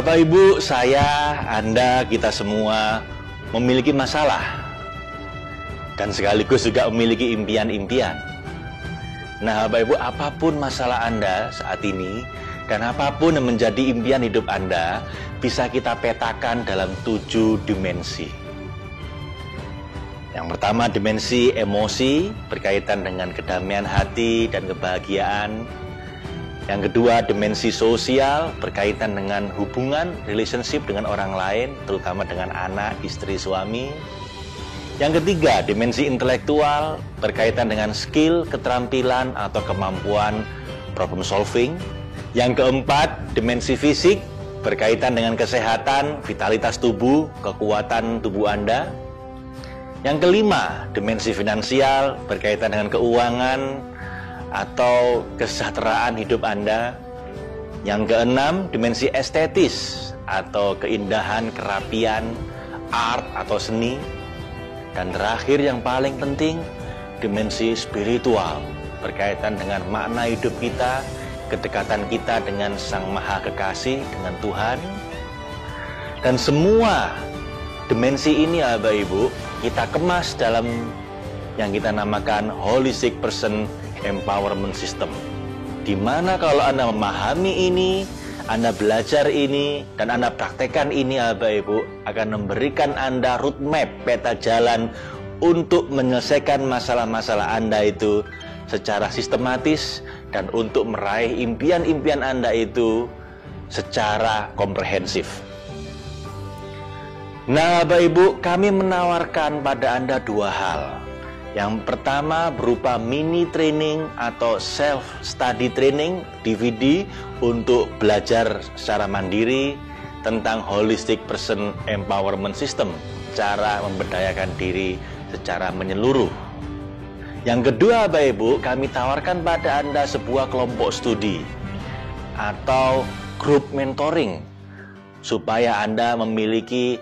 Bapak Ibu, saya, Anda, kita semua memiliki masalah dan sekaligus juga memiliki impian-impian. Nah, Bapak Ibu, apapun masalah Anda saat ini dan apapun yang menjadi impian hidup Anda bisa kita petakan dalam 7 dimensi. Yang pertama, dimensi emosi berkaitan dengan kedamaian hati dan kebahagiaan. Yang kedua, dimensi sosial berkaitan dengan hubungan, relationship dengan orang lain, terutama dengan anak, istri, suami. Yang ketiga, dimensi intelektual berkaitan dengan skill, keterampilan, atau kemampuan problem solving. Yang keempat, dimensi fisik berkaitan dengan kesehatan, vitalitas tubuh, kekuatan tubuh Anda. Yang kelima, dimensi finansial berkaitan dengan keuangan atau kesejahteraan hidup Anda. Yang keenam, dimensi estetis atau keindahan, kerapian, art atau seni. Dan terakhir yang paling penting, dimensi spiritual berkaitan dengan makna hidup kita, kedekatan kita dengan Sang Maha Kekasih, dengan Tuhan. Dan semua dimensi ini, Bapak Ibu, kita kemas dalam yang kita namakan Holistic Person Empowerment System, di mana kalau Anda memahami ini, Anda belajar ini, dan Anda praktekkan ini, Bapak Ibu, akan memberikan Anda roadmap, peta jalan untuk menyelesaikan masalah-masalah Anda itu secara sistematis dan untuk meraih impian-impian Anda itu secara komprehensif. Nah, Bapak Ibu, kami menawarkan pada Anda 2 hal. Yang pertama berupa mini training atau self-study training, DVD, untuk belajar secara mandiri tentang Holistic Person Empowerment System, cara memberdayakan diri secara menyeluruh. Yang kedua, Bapak Ibu, kami tawarkan pada Anda sebuah kelompok studi atau grup mentoring, supaya Anda memiliki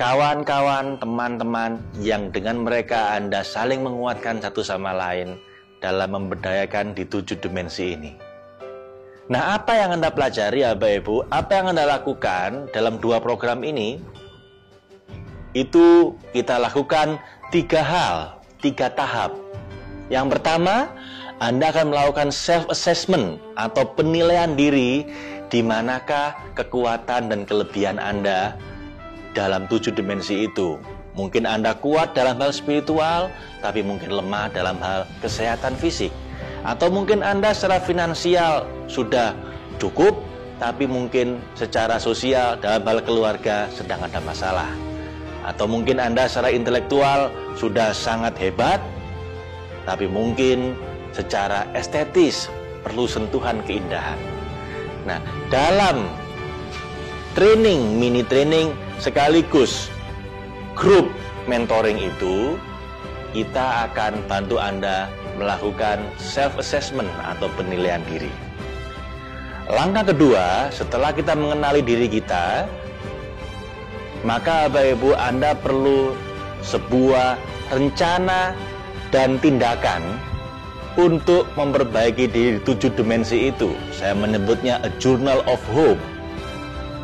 kawan-kawan, teman-teman yang dengan mereka Anda saling menguatkan satu sama lain dalam memberdayakan di 7 dimensi ini. Nah, apa yang Anda pelajari, Bapak Ibu, apa yang Anda lakukan dalam 2 program ini, itu kita lakukan 3 hal, 3 tahap. Yang pertama, Anda akan melakukan self-assessment atau penilaian diri, di manakah kekuatan dan kelebihan Anda dalam 7 dimensi itu. Mungkin Anda kuat dalam hal spiritual, tapi mungkin lemah dalam hal kesehatan fisik. Atau mungkin Anda secara finansial sudah cukup, tapi mungkin secara sosial dalam hal keluarga sedang ada masalah. Atau mungkin Anda secara intelektual sudah sangat hebat, tapi mungkin secara estetis perlu sentuhan keindahan. Nah, dalam training, mini training sekaligus grup mentoring itu, kita akan bantu Anda melakukan self-assessment atau penilaian diri. Langkah kedua, setelah kita mengenali diri kita, maka Bapak Ibu, Anda perlu sebuah rencana dan tindakan untuk memperbaiki diri 7 dimensi itu. Saya menyebutnya a journal of hope.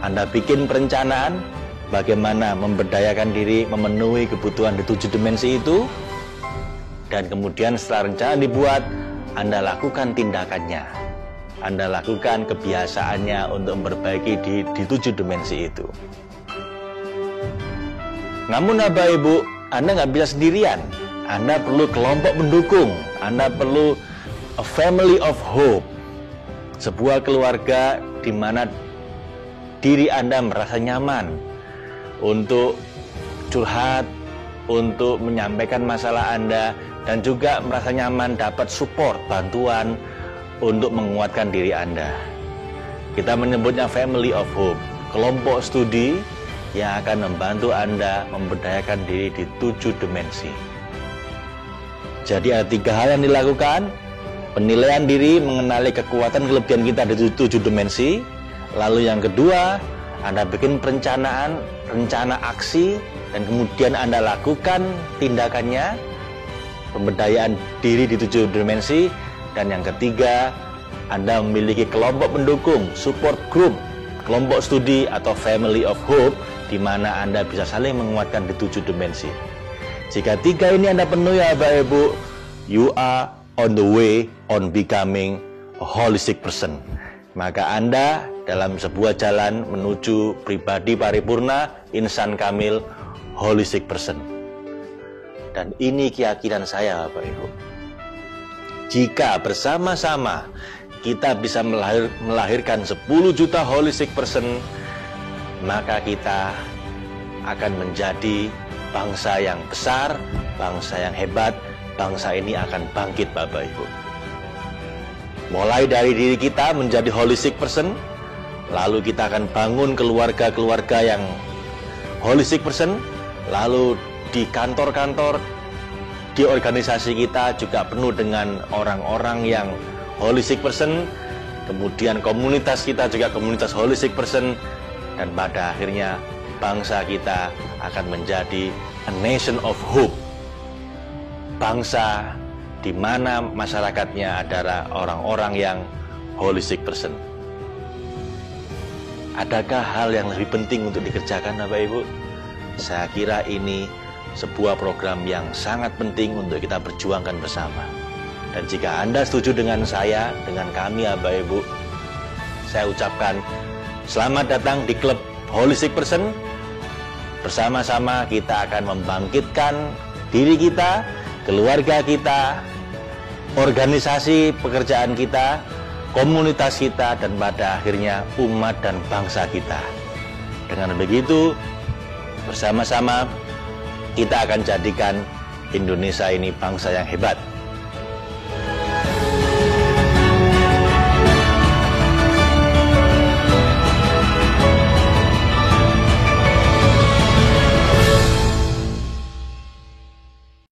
Anda bikin perencanaan bagaimana memberdayakan diri memenuhi kebutuhan di 7 dimensi itu, dan kemudian setelah rencana dibuat, Anda lakukan tindakannya, Anda lakukan kebiasaannya untuk memperbaiki di 7 dimensi itu. Namun Bapak Ibu, Anda nggak bisa sendirian. Anda perlu kelompok mendukung, Anda perlu a family of hope, sebuah keluarga di mana diri Anda merasa nyaman untuk curhat, untuk menyampaikan masalah Anda, dan juga merasa nyaman dapat support, bantuan untuk menguatkan diri Anda. Kita menyebutnya family of hope, kelompok studi yang akan membantu Anda memberdayakan diri di 7 dimensi. Jadi ada 3 hal yang dilakukan: penilaian diri, mengenali kekuatan kelebihan kita di 7 dimensi. Lalu yang kedua, Anda bikin perencanaan, rencana aksi, dan kemudian Anda lakukan tindakannya, pemberdayaan diri di 7 dimensi. Dan yang ketiga, Anda memiliki kelompok pendukung, support group, kelompok studi atau family of hope, di mana Anda bisa saling menguatkan di 7 dimensi. Jika 3 ini Anda penuhi, Bapak Ibu, you are on the way on becoming a holistic person. Maka Anda dalam sebuah jalan menuju pribadi paripurna, insan kamil, holistic person. Dan ini keyakinan saya, Bapak Ibu. Jika bersama-sama kita bisa melahirkan 10 juta holistic person, maka kita akan menjadi bangsa yang besar, bangsa yang hebat. Bangsa ini akan bangkit, Bapak Ibu. Mulai dari diri kita menjadi holistic person, lalu kita akan bangun keluarga-keluarga yang holistic person, lalu di kantor-kantor, di organisasi kita juga penuh dengan orang-orang yang holistic person, kemudian komunitas kita juga komunitas holistic person, dan pada akhirnya bangsa kita akan menjadi a nation of hope. Bangsa di mana masyarakatnya adalah orang-orang yang holistic person. Adakah hal yang lebih penting untuk dikerjakan, Bapak Ibu? Saya kira ini sebuah program yang sangat penting untuk kita perjuangkan bersama. Dan jika Anda setuju dengan saya, dengan kami, Bapak Ibu, saya ucapkan selamat datang di klub Holistic Person. Bersama-sama kita akan membangkitkan diri kita, keluarga kita, organisasi pekerjaan kita, komunitas kita, dan pada akhirnya umat dan bangsa kita. Dengan begitu, bersama-sama kita akan jadikan Indonesia ini bangsa yang hebat.